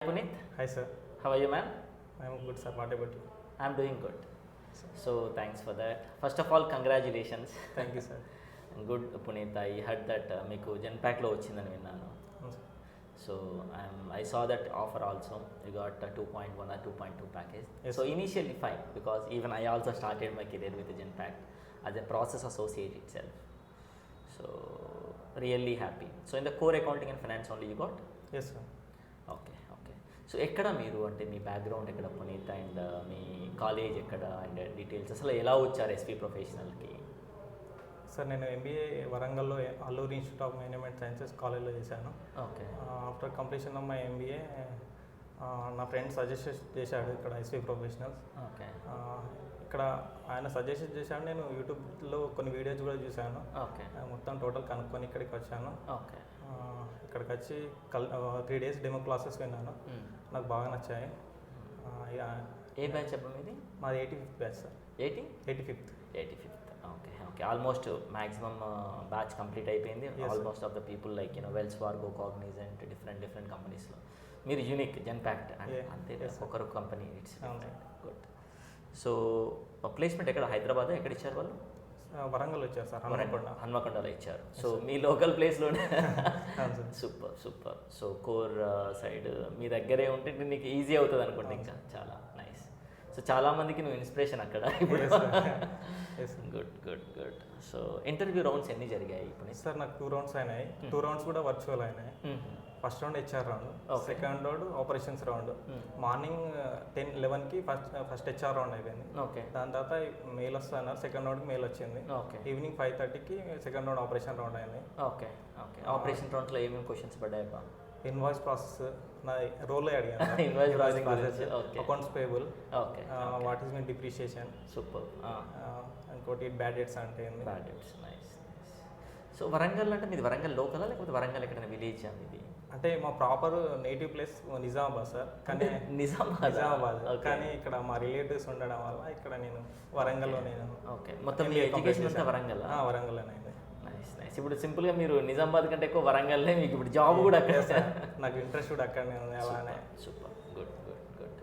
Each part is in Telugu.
Puneet, Hi sir, how are you, man? I am good sir. What about you? I'm doing good. So thanks for that. First of all, congratulations. Thank you sir. Good, Puneet. I heard that మీకు జెన్పాక్లో వచ్చిందని విన్నాను. అవును sir. So I saw that offer also. You got a 2.1 or 2.2 package. Yes, So sir. initially fine because even I also started my career with Genpact as a process associate itself. So really happy. So in the core accounting and finance only you got? Yes sir. Okay okay. So ఎక్కడ మీరు అంటే మీ బ్యాక్గ్రౌండ్ ఎక్కడ పునీత్ అండ్ మీ కాలేజ్ ఎక్కడ అండ్ డీటెయిల్స్ అసలు ఎలా వచ్చారు ఎస్పీ ప్రొఫెషనల్కి? సార్ నేను ఎంబీఏ వరంగల్లో Alluri institute of management sciences కాలేజ్లో చేశాను. Okay after completion of my MBA నా ఫ్రెండ్ సజెస్ట్ చేశాడు ఇక్కడ ఎస్పీ ప్రొఫెషనల్స్. ఓకే ఇక్కడ ఆయన సజెస్ట్ చేశాడు. నేను యూట్యూబ్లో కొన్ని వీడియోస్ కూడా చూశాను. ఓకే మొత్తం టోటల్ కనుక్కొని ఇక్కడికి వచ్చాను. ఓకే ఇక్కడికి వచ్చి 3 days డెమో క్లాసెస్ విన్నాను. నాకు బాగా నచ్చాయి. ఏ బ్యాచ్ అబ్బా మీది? మాది 85th batch sir. 85th. 85th. Okay okay. Almost maximum batch complete అయిపోయింది. Yes, almost of the people like Wells Fargo, Cognizant, different కంపెనీస్లో మీరు యూనిక్ జెన్పాక్ట్ అంటే Yeah, అంతే yes, sir. ఒకరు కంపెనీ ఇట్స్ అవును, sir. గుడ్. సో ప్లేస్మెంట్ ఎక్కడ? హైదరాబాద్ ఎక్కడ ఇచ్చారు వాళ్ళు? వరంగల్ వచ్చారు సార్, హన్మకొండ. హన్మకొండలో ఇచ్చారు. సో మీ లోకల్ ప్లేస్లోనే. అవును sir. Super super. So core side మీ దగ్గరే ఉంటే నీకు ఈజీ అవుతుంది అనుకోండి. ఇంకా చాలా నైస్. సో చాలామందికి నువ్వు ఇన్స్పిరేషన్ అక్కడ ఇప్పుడు. Yes, sir. Yes, sir. Good good good. So interview rounds ఎన్ని జరిగాయి ఇప్పుడు? సార్ నాకు 2 rounds అయినాయి. 2 rounds కూడా వర్చువల్ అయినాయి. First round HR round, Okay. Second round operations round. Morning 10-11కి ఫస్ట్ హెచ్ఆర్ రౌండ్ అయిపోయింది. ఓకే దాని తర్వాత మెయిల్ వస్తున్నారు. సెకండ్ రౌండ్కి మెయిల్ వచ్చింది. ఓకే ఈవినింగ్ 5:30కి సెకండ్ రౌండ్ ఆపరేషన్ రౌండ్ అయింది. Okay okay. ఆపరేషన్ రౌండ్లో ఏమేమి క్వశ్చన్స్ పడ్డాయబ్బా? ఇన్వాయిస్ ప్రాసెస్ నా రోల్ అడిగాను. Invoice processing గురించి, okay. Accounts payable, okay what is mean depreciation, super. ఇంకోటి బ్యాడ్ డేట్స్ అంటే ఏంది. Bad it's nice nice. So Warangal అంటే మీది వరంగల్ లోకలా లేకపోతే వరంగల్ ఎక్కడైనా విలేజ్ ఇది? అంటే మా proper native place Nizamabad sir. కానీ నిజామాబాద్ కానీ ఇక్కడ మా రిలేటివ్స్ ఉండడం వల్ల ఇక్కడ నేను వరంగల్లో నేను ఓకే. మొత్తం మీ ఎడ్యుకేషన్ అంతా వరంగల్? వరంగల్లోనైంది. Nice nice. ఇప్పుడు సింపుల్గా మీరు నిజామాబాద్ కంటే ఎక్కువ వరంగల్నే, మీకు ఇప్పుడు జాబ్ కూడా అక్కడ. నాకు ఇంట్రెస్ట్ కూడా అక్కడనే ఉంది. అలానే super good good good.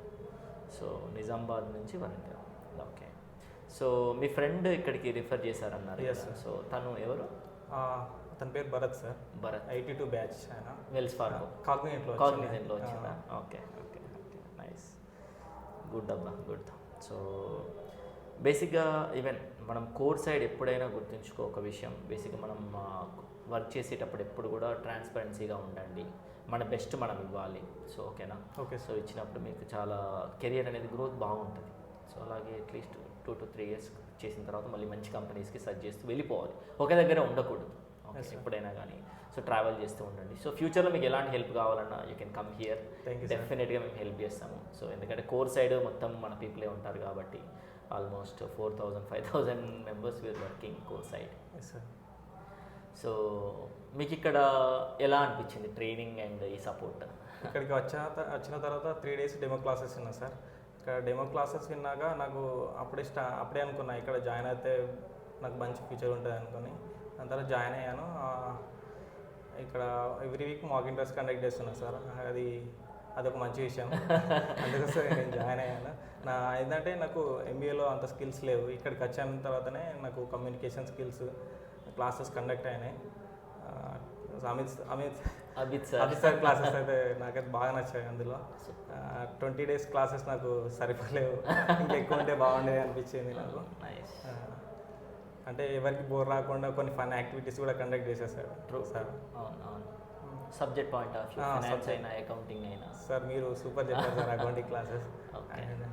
So Nizamabad నుంచి వరంగల్. ఓకే. సో మీ ఫ్రెండ్ ఇక్కడికి రిఫర్ చేశారన్నారు. Yes, sir. సో తను ఎవరు? అతని పేరు భరత్ సార్. భరత్. 82 బ్యాచ్ ఆయన. వెల్స్ ఫార్గో కాగ్నిజెంట్లో వచ్చిందా? Okay okay okay nice. Good అబ్బా గుడ్. సో బేసిక్గా ఈవెన్ మనం కోర్ సైడ్ ఎప్పుడైనా గుర్తుంచుకో ఒక విషయం, బేసిక్గా మనం వర్క్ చేసేటప్పుడు ఎప్పుడు కూడా ట్రాన్స్పరెన్సీగా ఉండండి. మన బెస్ట్ మనం ఇవ్వాలి. సో ఓకేనా? ఓకే సో ఇచ్చినప్పుడు మీకు చాలా కెరియర్ అనేది గ్రోత్ బాగుంటుంది. సో అలాగే అట్లీస్ట్ 2 to 3 years చేసిన తర్వాత మళ్ళీ మంచి కంపెనీస్కి సర్చ్ చేస్తూ వెళ్ళిపోవాలి. ఒక దగ్గర ఉండకూడదు. Okay, Yes, sir. ఎప్పుడైనా కానీ. సో ట్రావెల్ చేస్తూ ఉండండి. సో ఫ్యూచర్లో మీకు ఎలాంటి హెల్ప్ కావాలన్నా you can come here. Thank you, sir. డెఫినెట్గా మేము హెల్ప్ చేస్తాము. సో ఎందుకంటే కోర్ సైడ్ మొత్తం మన పీపులే ఉంటారు కాబట్టి almost 4,000-5,000 members we are working core side. Yes sir. So మీకు ఇక్కడ ఎలా అనిపించింది ట్రైనింగ్ అండ్ ఈ సపోర్ట్? ఇక్కడికి వచ్చిన తర్వాత 3 days డెమో క్లాసెస్ విన్నా సార్. ఇక్కడ డెమో క్లాసెస్ విన్నాక నాకు అప్పుడే అనుకున్నా ఇక్కడ జాయిన్ అయితే నాకు మంచి ఫ్యూచర్ ఉంటుంది అనుకుని దాని తర్వాత జాయిన్ అయ్యాను. ఇక్కడ every week mock interviews conduct చేస్తున్నా సార్. అదొక మంచి విషయం. అందుకోసం నేను జాయిన్ అయ్యాను. ఏంటంటే నాకు ఎంబీఏలో అంత స్కిల్స్ లేవు. ఇక్కడికి వచ్చిన తర్వాతనే నాకు కమ్యూనికేషన్ స్కిల్స్ క్లాసెస్ కండక్ట్ అయినాయి. అమిత్ సార్ క్లాసెస్ అయితే నాకైతే బాగా నచ్చాయి. అందులో 20 days క్లాసెస్ నాకు సరిపోలేవు, ఇంకెక్కువ ఉంటే బాగుండేది అనిపించింది నాకు. అంటే ఎవరికి బోర్ రాకుండా కొన్ని ఫన్ యాక్టివిటీస్ కూడా కండక్ట్ చేసేసాడు సార్. అవును అవును. Subject point of view, finance అయినా అకౌంటింగ్ అయినా. సార్ మీరు సూపర్ చెప్పారు sir accounting classes. And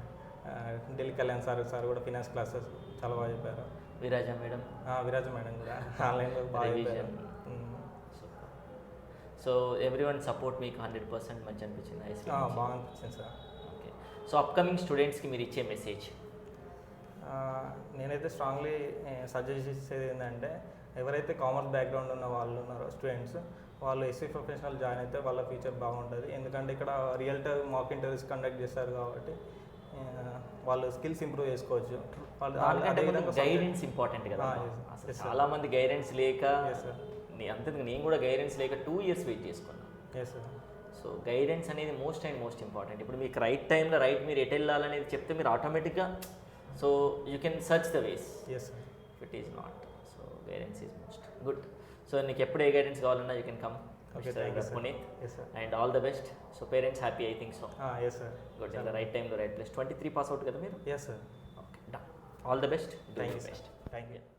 Delhi Kalyan sir కూడా ఫినాన్స్ క్లాసెస్ చాలా బాగా చెప్పారు. విరాజ మేడం కూడా ఆన్లైన్లో బాగా చెప్పారు. సో ఎవ్రీ వన్ సపోర్ట్ మీకు 100% మంచి అనిపించింది? బాగా అనిపించింది సార్. ఓకే. సో అప్కమింగ్ స్టూడెంట్స్కి మీరు ఇచ్చే మెసేజ్? నేనైతే స్ట్రాంగ్లీ సజెస్ట్ చేసేది ఏంటంటే ఎవరైతే కామర్స్ బ్యాక్గ్రౌండ్ ఉన్న వాళ్ళు ఉన్నారో స్టూడెంట్స్, వాళ్ళు ఎస్సీ ప్రొఫెషనల్ జాయిన్ అయితే వాళ్ళ ఫ్యూచర్ బాగుంటుంది. ఎందుకంటే ఇక్కడ real time mock interviews conduct చేస్తారు కాబట్టి వాళ్ళు స్కిల్స్ ఇంప్రూవ్ చేసుకోవచ్చు. గైడెన్స్ ఇంపార్టెంట్ కదా. చాలా మంది గైడెన్స్ లేక, అంతే నేను కూడా గైడెన్స్ లేక 2 years వెయిట్ చేసుకున్నాను. Yes sir. So so guidance అనేది మోస్ట్ అండ్ మోస్ట్ ఇంపార్టెంట్. ఇప్పుడు మీకు రైట్ టైంలో మీరు ఎటు వెళ్ళాలనేది చెప్తే మీరు ఆటోమేటిక్గా so you can search the ways. Yes sir. If it is not, so guidance is most good. So నీకు ఎప్పుడు ఏ గైడెన్స్ కావాలన్నా you can come. Okay, thank you, sir. Puneet, Yes, sir. and all the best. So parents happy, I think so. Yes, sir. Good, in the right time, the right place. 23 pass out kada మీరు? Yes, sir. Okay, done. All the best. Do Thank your you, sir. best. Thank you. Yeah.